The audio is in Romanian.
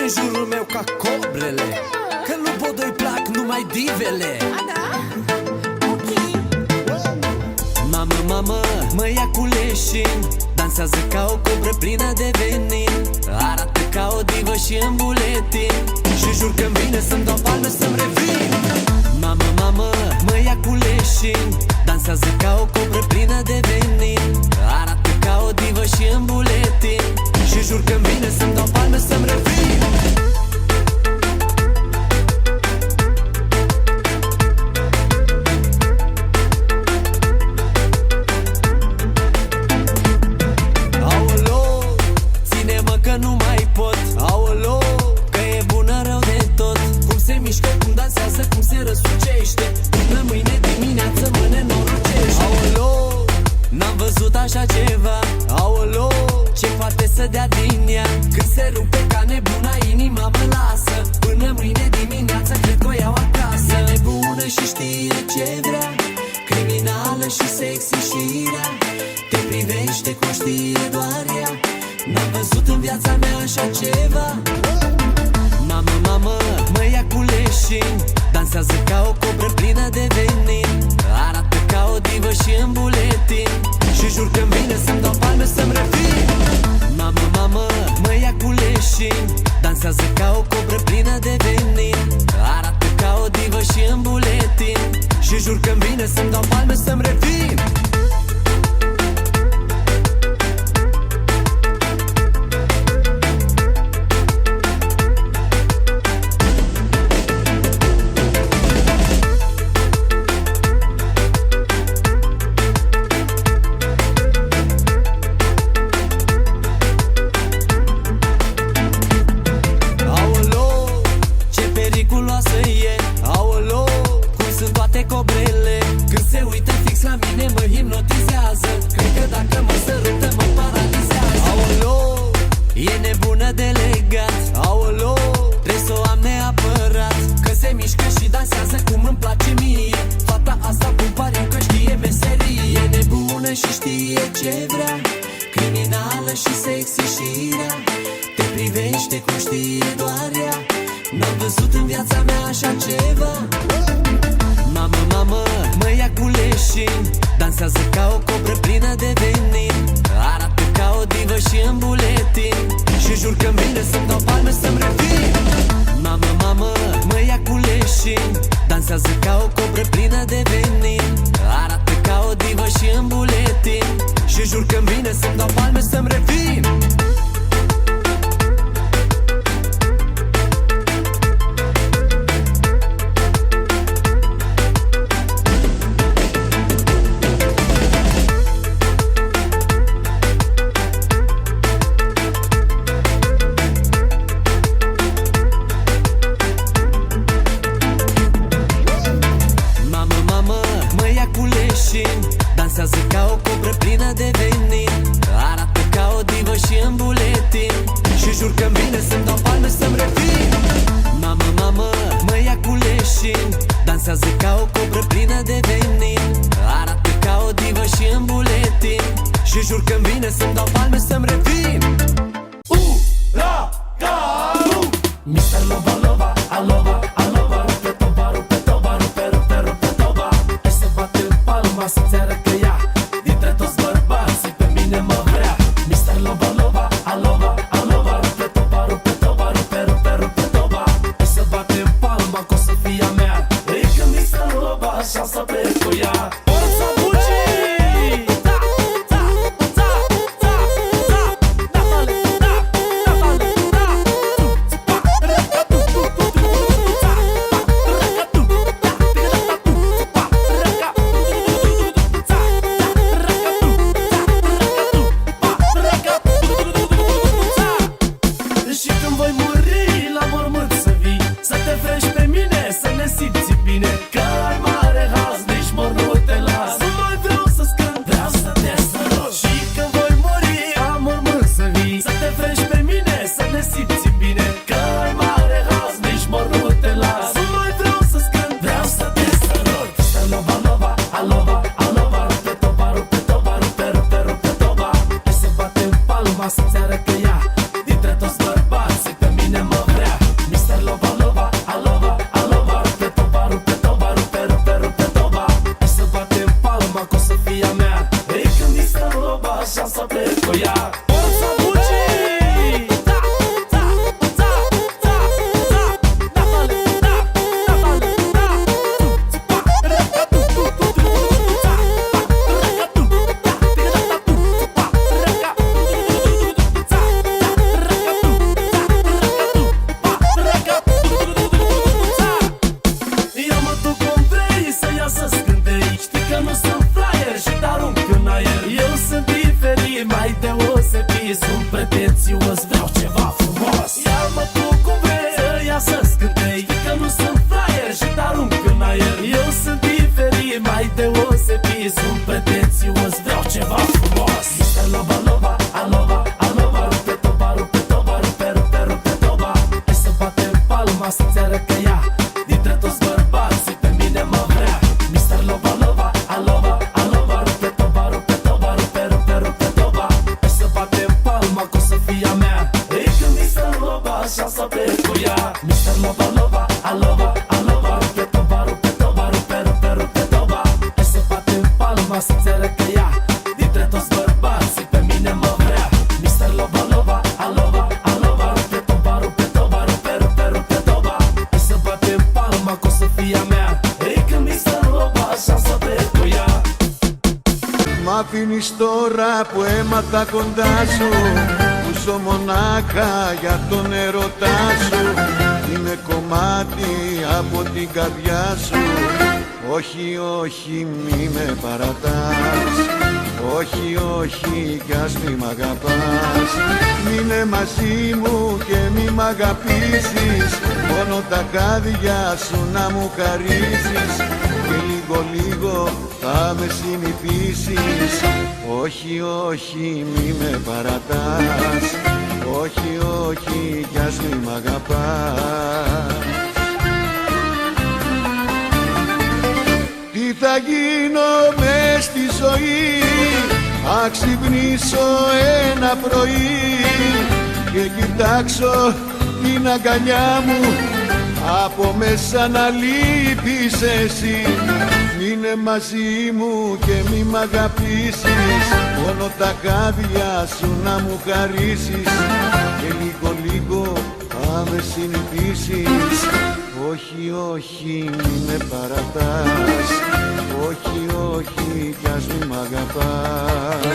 în jurul meu ca cobrele, că nu pot doi plac numai divele. Mamă, mamă, mă ia cu leșin, dansează ca o cobră plină de venin, arată ca o divă și în buletin, și jur că-mi vine să-mi dau palme să-mi revin. Mamă, mamă, mă ia cu leșin, dansează ca o cobră plină de venin, arată ca o divă și în buletin, și jur că-mi vine să-mi dau palme să-mi revin. Nu mai pot, aolo, că e bună rău de tot. Cum se mișcă, cum dansează, cum se răsucește, până mâine dimineață mă nenorocește. Aolo, n-am văzut așa ceva. Aolo, ce poate să dea din ea, când se rupe ca nebuna, inima mă lasă. Până mâine dimineață cred că o iau acasă. E nebună și știe ce vrea, criminală și sexy și rea, te privește cum știe doar ea. N-am văzut în viața mea așa ceva. Mamă, mamă, mă ia cu leșin, dansează ca o cobră plină de venin, arată ca o divă și în buletin, și jur că-mi vine să-mi dau palme să-mi revin. Mamă, mamă, mă ia cu leșin, dansează ca o cobră plină de venin, arată ca o divă și în buletin, și jur că-mi vine să-mi dau palme să-mi revin. Cobrele, când se uită fix la mine, mă hipnotizează. Cred că dacă mă sărută, mă paralizează. Aolo, e nebună de legat. Aolo, trebuie să o am neapărat, că se mișcă și dansează cum îmi place mie. Fata asta pun pariu că știe meserie. E nebună și știe ce vrea, criminală și sexy și rea, te privește cum știe doar ea. N-am văzut în viața mea așa ceva. Mamă, mamă, mă ia cu leșin, dansează ca o cobră plină de venin, arată ca o divă și în buletin, și jur că-mi vine să-mi dau palme să-mi revin. Mamă, mamă, mă ia cu leșin, dansează ca o cobră plină de venin, arată ca o divă și în buletin, și jur că-mi vine să-mi dau palme să-mi revin. Dansează ca o cobră plină de venin, arată ca o divă și în buletin, și jur că-mi vine să-mi dau palme să-mi revin. Mamă, mamă, mă ia cu leșin, dansează ca o cobră plină de venin, arată ca o divă și în buletin, și jur că-mi vine să-mi dau palme să-mi revin. Mr. Lova Lova, alova, alova, rupe toba, rupe toba, rupe, rupe, rupe toba. Hai să batem palma să-ți arăt că ea, dintre toți bărbații pe mine mă vrea. Mr. Lova Lova, alova, alova, rupe toba, rupe toba, rupe, rupe, rupe toba. Hai să batem palma că o să fie a mea. E că Mr. Lova așa să plec cu ea. Forța Bucii! Să-ți arăt că ea, dintre toți bărbații pe mine mă vrea. cu ea. Forța Bucii! Da, da, da, da, da, Natale, da, Natale, da. Pa, raca, tu, tu, tu, tu, tu, da, pa, raca, tu, da, tica, da, tu, pa, raca, tu, da, raca, tu, da, raca, tu, pa, raca, da. Ia-mă tu cum vrei să ia să scântei. Știi că nu sunt flyer și te arunc în aer. Eu sunt diferit, mai deosebit, sunt pretențios, vreau ceva frumos. Ia-mă tu cum vrei să ia să scântei. Știi că nu sunt flyer și te arunc în aer. Eu sunt diferit, mai deosebit, sunt pretențios, vreau ceva frumos. Mr. Loba Loba, Alova, Alova, rupe toba, rupe toba, rupe, rupe, rupe toba. Hai să batem palma să-ți arăt că ea dintre toți bărbații pe mine mă vrea. Mr. Loba Loba, Alova, Alova, rupe toba, rupe toba, rupe, rupe, rupe toba. Hai să batem palma că o să fie a mea. Ei că Mr. Loba așa să plec cu ea. Mr. Loba Loba, Alova, Alova, rupe toba, rupe toba, rupe, rupe, rupe toba. Hai să batem palma să-ți arăt că ea dintre toți bărbații pe mine mă vrea. Mr. Loba Loba, Alova, Alova, rupe toba, rupe toba, rupe, rupe, rupe toba. Hai să batem palma că o să fie a mea. Ei că Mr. Loba așa să plec cu ea. Μ' αφήνεις τώρα που έμαθα κοντά σου, που ζω μονάχα για τον ερωτά σου. Είμαι κομμάτι από την καρδιά σου. Όχι, όχι, μη με παρατάς. Όχι, όχι, κι ας μη μ' αγαπάς. Μείνε μαζί μου και μη μ' αγαπήσεις. Μόνο τα χάδια σου να μου χαρίσεις. Και λίγο λίγο θα με συνηθίσεις. Όχι, όχι, μη με παρατάς. Όχι, όχι, κι ας μη μ' αγαπάς. Τι θα γίνω μες στη ζωή, αν ξυπνήσω ένα πρωί και κοιτάξω την αγκαλιά μου, από μέσα να λείπεις εσύ. Μείνε μαζί μου και μη μ' αγαπήσεις. Μόνο τα χάδια σου να μου χαρίσεις. Και λίγο λίγο θα με συνηθίσεις. Όχι, όχι, μη με παρατάς. Όχι, όχι, κι ας μη μ' αγαπάς.